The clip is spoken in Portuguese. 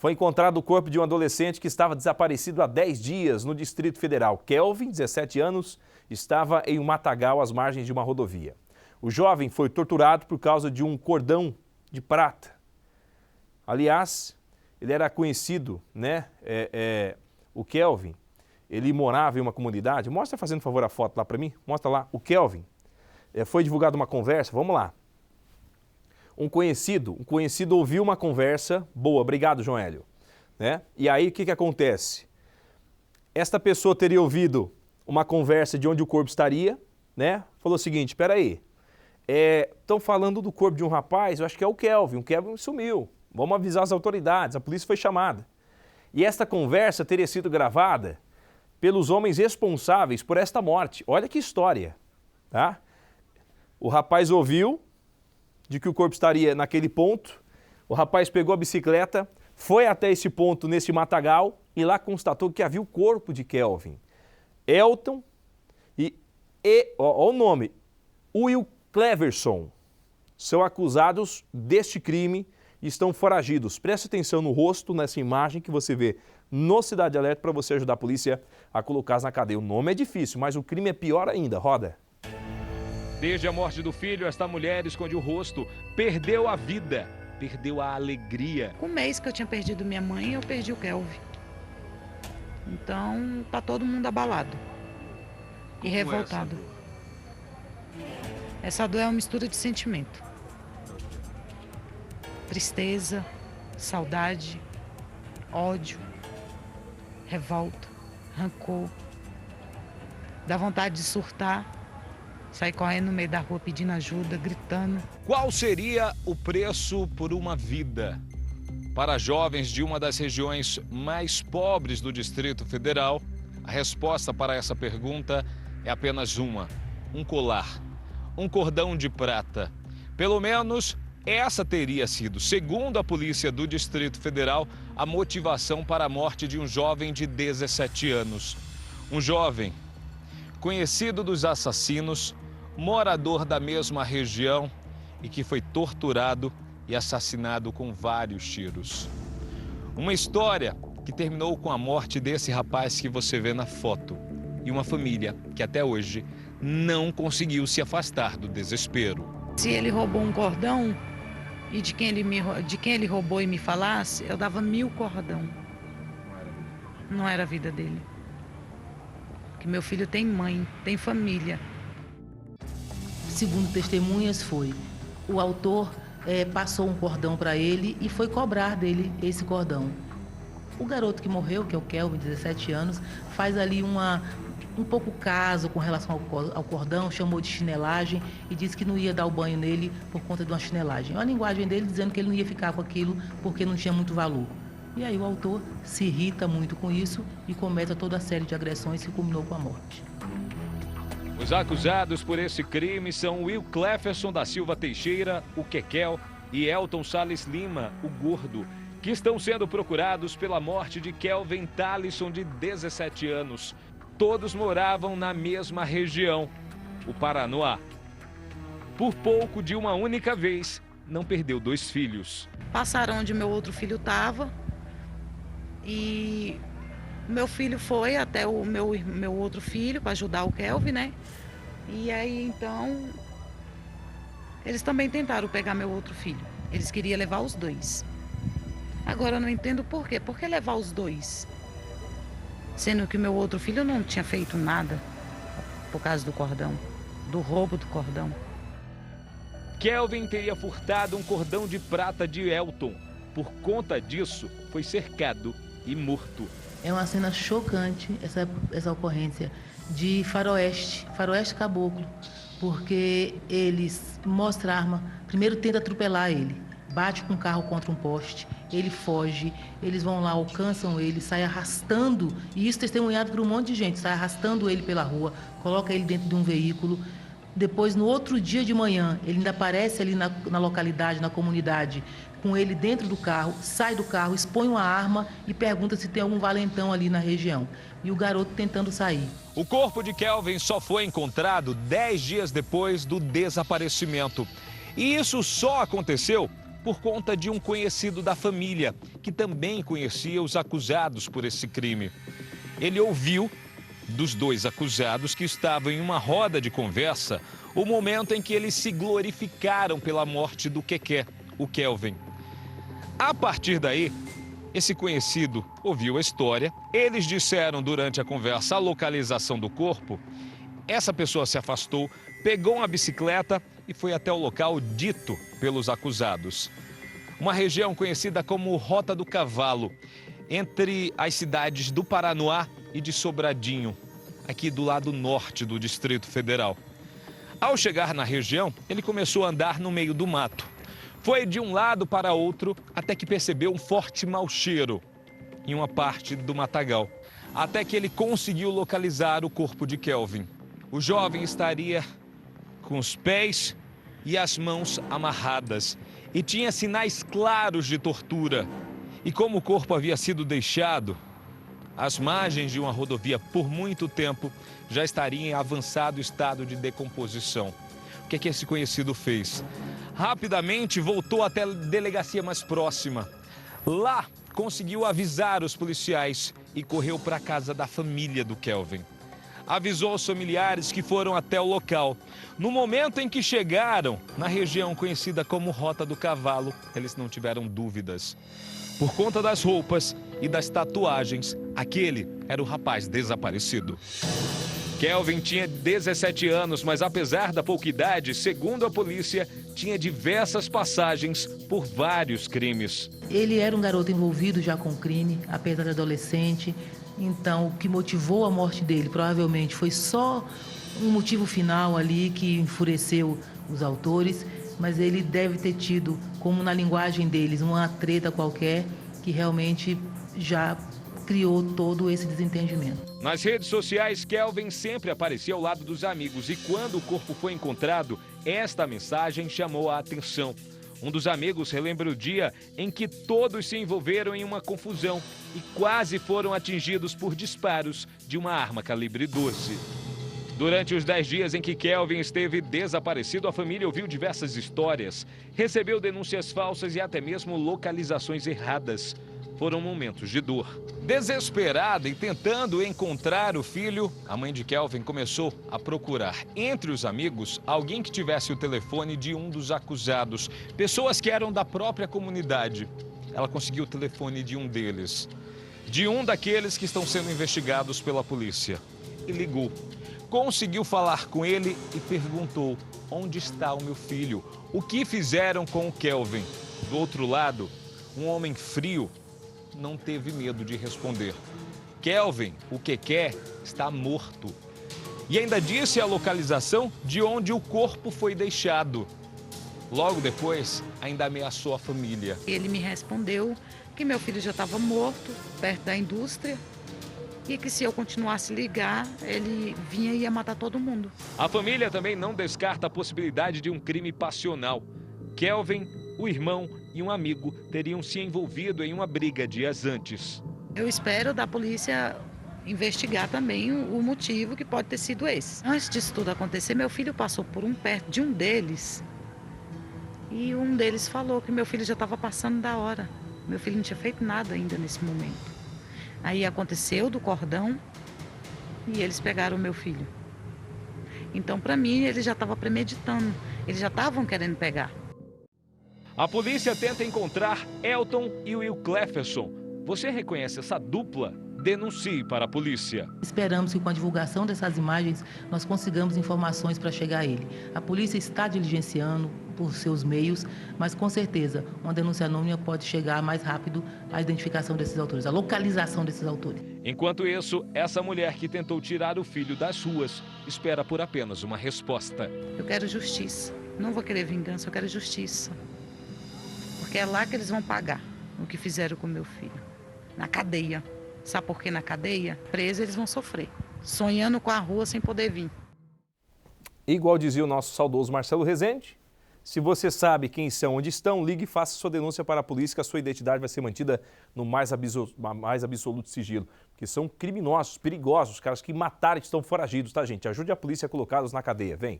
Foi encontrado o corpo de um adolescente que estava desaparecido há 10 dias no Distrito Federal. Kelvin, 17 anos, estava em um matagal às margens de uma rodovia. O jovem foi torturado por causa de um cordão de prata. Aliás, ele era conhecido, né? O Kelvin, ele morava em uma comunidade. Mostra, fazendo favor, a foto lá para mim. Mostra lá, o Kelvin. Foi divulgada uma conversa, vamos lá. Um conhecido ouviu uma conversa boa, obrigado, João Hélio, né? E aí o que acontece? Esta pessoa teria ouvido uma conversa de onde o corpo estaria, né? Falou o seguinte, espera aí, estão falando do corpo de um rapaz, eu acho que é o Kelvin sumiu, vamos avisar as autoridades, a polícia foi chamada. E esta conversa teria sido gravada pelos homens responsáveis por esta morte. Olha que história, tá? O rapaz ouviu de que o corpo estaria naquele ponto, o rapaz pegou a bicicleta, foi até esse ponto, nesse matagal, e lá constatou que havia o corpo de Kelvin. Elton ó o nome, Will Cleverson, são acusados deste crime e estão foragidos. Preste atenção no rosto, nessa imagem que você vê no Cidade Alerta, para você ajudar a polícia a colocá-los na cadeia. O nome é difícil, mas o crime é pior ainda. Roda. Desde a morte do filho, esta mulher esconde o rosto, perdeu a vida, perdeu a alegria. Com um mês que eu tinha perdido minha mãe, eu perdi o Kelvin. Então, tá todo mundo abalado e revoltado. Essa dor é uma mistura de sentimento. Tristeza, saudade, ódio, revolta, rancor. Dá vontade de surtar. Sair correndo no meio da rua pedindo ajuda, gritando. Qual seria o preço por uma vida? Para jovens de uma das regiões mais pobres do Distrito Federal, a resposta para essa pergunta é apenas uma: um colar, um cordão de prata. Pelo menos essa teria sido, segundo a polícia do Distrito Federal, a motivação para a morte de um jovem de 17 anos. Um jovem conhecido dos assassinos, morador da mesma região e que foi torturado e assassinado com vários tiros. Uma história que terminou com a morte desse rapaz que você vê na foto e uma família que até hoje não conseguiu se afastar do desespero. Se ele roubou um cordão e de quem ele roubou e me falasse, eu dava 1000 cordão. Não era a vida dele. Porque meu filho tem mãe, tem família. Segundo testemunhas, o autor passou um cordão para ele e foi cobrar dele esse cordão. O garoto que morreu, que é o Kelvin, 17 anos, faz ali um pouco caso com relação ao cordão, chamou de chinelagem e disse que não ia dar o banho nele por conta de uma chinelagem. É uma linguagem dele dizendo que ele não ia ficar com aquilo porque não tinha muito valor. E aí o autor se irrita muito com isso e comete toda a série de agressões que culminou com a morte. Os acusados por esse crime são Will Cleverson da Silva Teixeira, o Kekel, e Elton Salles Lima, o Gordo, que estão sendo procurados pela morte de Kelvin Talisson, de 17 anos. Todos moravam na mesma região, o Paranoá. Por pouco de uma única vez, não perdeu 2 filhos. Passaram onde meu outro filho estava e meu filho foi até o meu outro filho para ajudar o Kelvin, né? E aí, então, eles também tentaram pegar meu outro filho. Eles queriam levar os 2. Agora, eu não entendo por quê. Por que levar os 2? Sendo que meu outro filho não tinha feito nada por causa do cordão, do roubo do cordão. Kelvin teria furtado um cordão de prata de Elton. Por conta disso, foi cercado e morto. É uma cena chocante essa ocorrência de faroeste caboclo, porque eles mostram a arma, primeiro tenta atropelar ele, bate com o carro contra um poste, ele foge, eles vão lá, alcançam ele, saem arrastando, e isso testemunhado por um monte de gente, sai arrastando ele pela rua, coloca ele dentro de um veículo. Depois, no outro dia de manhã, ele ainda aparece ali na localidade, na comunidade, com ele dentro do carro, sai do carro, expõe uma arma e pergunta se tem algum valentão ali na região. E o garoto tentando sair. O corpo de Kelvin só foi encontrado 10 dias depois do desaparecimento. E isso só aconteceu por conta de um conhecido da família, que também conhecia os acusados por esse crime. Ele ouviu dos dois acusados que estavam em uma roda de conversa o momento em que eles se glorificaram pela morte do Keké, o Kelvin. A partir daí, esse conhecido ouviu a história, eles disseram durante a conversa a localização do corpo. Essa pessoa se afastou, pegou uma bicicleta e foi até o local dito pelos acusados. Uma região conhecida como Rota do Cavalo, entre as cidades do Paranoá e de Sobradinho, aqui do lado norte do Distrito Federal. Ao chegar na região, ele começou a andar no meio do mato. Foi de um lado para outro até que percebeu um forte mau cheiro em uma parte do matagal, até que ele conseguiu localizar o corpo de Kelvin. O jovem estaria com os pés e as mãos amarradas e tinha sinais claros de tortura. E como o corpo havia sido deixado às margens de uma rodovia por muito tempo, já estaria em avançado estado de decomposição. O que é que esse conhecido fez? Rapidamente voltou até a delegacia mais próxima. Lá conseguiu avisar os policiais e correu para a casa da família do Kelvin. Avisou os familiares que foram até o local. No momento em que chegaram na região conhecida como Rota do Cavalo, eles não tiveram dúvidas. Por conta das roupas e das tatuagens, aquele era o rapaz desaparecido. Kelvin tinha 17 anos, mas apesar da pouca idade, segundo a polícia, tinha diversas passagens por vários crimes. Ele era um garoto envolvido já com crime, apesar de adolescente. Então, o que motivou a morte dele provavelmente foi só um motivo final ali que enfureceu os autores, mas ele deve ter tido, como na linguagem deles, uma treta qualquer que realmente já criou todo esse desentendimento. Nas redes sociais, Kelvin sempre aparecia ao lado dos amigos e quando o corpo foi encontrado, esta mensagem chamou a atenção. Um dos amigos relembra o dia em que todos se envolveram em uma confusão e quase foram atingidos por disparos de uma arma calibre 12. Durante os 10 dias em que Kelvin esteve desaparecido, a família ouviu diversas histórias, recebeu denúncias falsas e até mesmo localizações erradas. Foram momentos de dor. Desesperada e tentando encontrar o filho, a mãe de Kelvin começou a procurar entre os amigos alguém que tivesse o telefone de um dos acusados, pessoas que eram da própria comunidade. Ela conseguiu o telefone de um deles, de um daqueles que estão sendo investigados pela polícia, e ligou. Conseguiu falar com ele e perguntou: onde está o meu filho? O que fizeram com o Kelvin? Do outro lado, um homem frio não teve medo de responder. Kelvin, o Keké, está morto. E ainda disse a localização de onde o corpo foi deixado. Logo depois, ainda ameaçou a família. Ele me respondeu que meu filho já estava morto, perto da indústria, e que se eu continuasse a ligar, ele vinha e ia matar todo mundo. A família também não descarta a possibilidade de um crime passional. Kelvin, o irmão e um amigo teriam se envolvido em uma briga dias antes. Eu espero da polícia investigar também o motivo que pode ter sido esse. Antes disso tudo acontecer, meu filho passou por perto de um deles e um deles falou que meu filho já estava passando da hora. Meu filho não tinha feito nada ainda nesse momento. Aí aconteceu do cordão e eles pegaram o meu filho. Então, para mim, eles já estavam premeditando, eles já estavam querendo pegar. A polícia tenta encontrar Elton e Will Clefferson. Você reconhece essa dupla? Denuncie para a polícia. Esperamos que com a divulgação dessas imagens nós consigamos informações para chegar a ele. A polícia está diligenciando por seus meios, mas com certeza uma denúncia anônima pode chegar mais rápido à identificação desses autores, à localização desses autores. Enquanto isso, essa mulher que tentou tirar o filho das ruas espera por apenas uma resposta. Eu quero justiça. Não vou querer vingança, eu quero justiça. Porque é lá que eles vão pagar o que fizeram com meu filho. Na cadeia. Sabe por que na cadeia? Preso eles vão sofrer. Sonhando com a rua sem poder vir. Igual dizia o nosso saudoso Marcelo Rezende, se você sabe quem são, onde estão, ligue e faça sua denúncia para a polícia, que a sua identidade vai ser mantida no mais absoluto sigilo. Porque são criminosos, perigosos, caras que mataram e estão foragidos, tá, gente? Ajude a polícia a colocá-los na cadeia, vem.